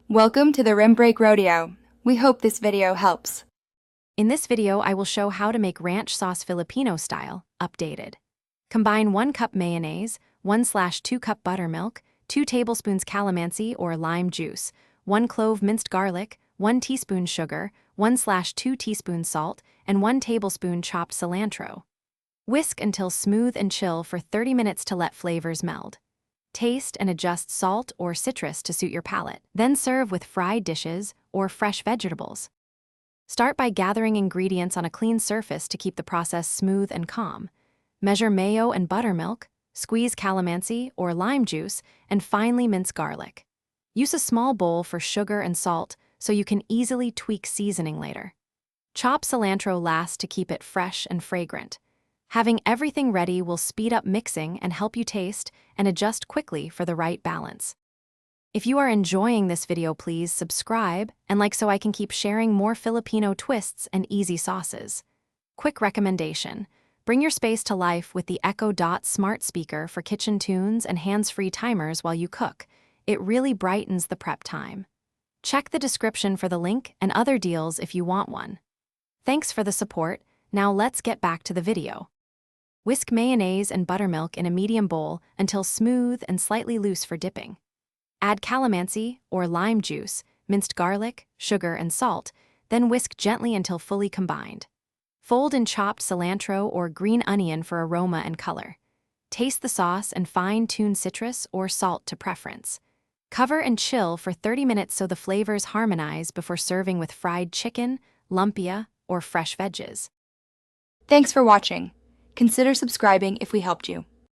Welcome to the Rim Break Rodeo. We hope this video helps. In this video, I will show how to make ranch sauce Filipino-style, updated. Combine 1 cup mayonnaise, 1/2 cup buttermilk, 2 tablespoons calamansi or lime juice, 1 clove minced garlic, 1 teaspoon sugar, 1/2 teaspoons salt, and 1 tablespoon chopped cilantro. Whisk until smooth and chill for 30 minutes to let flavors meld. Taste and adjust salt or citrus to suit your palate. Then serve with fried dishes or fresh vegetables. Start by gathering ingredients on a clean surface to keep the process smooth and calm. Measure mayo and buttermilk, squeeze calamansi or lime juice, and finely mince garlic. Use a small bowl for sugar and salt so you can easily tweak seasoning later. Chop cilantro last to keep it fresh and fragrant. Having everything ready will speed up mixing and help you taste and adjust quickly for the right balance. If you are enjoying this video, please subscribe and like so I can keep sharing more Filipino twists and easy sauces. Quick recommendation: bring your space to life with the Echo Dot smart speaker for kitchen tunes and hands-free timers while you cook. It really brightens the prep time. Check the description for the link and other deals if you want one. Thanks for the support. Now let's get back to the video. Whisk mayonnaise and buttermilk in a medium bowl until smooth and slightly loose for dipping. Add calamansi or lime juice, minced garlic, sugar, and salt, then whisk gently until fully combined. Fold in chopped cilantro or green onion for aroma and color. Taste the sauce and fine-tune citrus or salt to preference. Cover and chill for 30 minutes so the flavors harmonize before serving with fried chicken, lumpia, or fresh veggies. Thanks for watching. Consider subscribing if we helped you.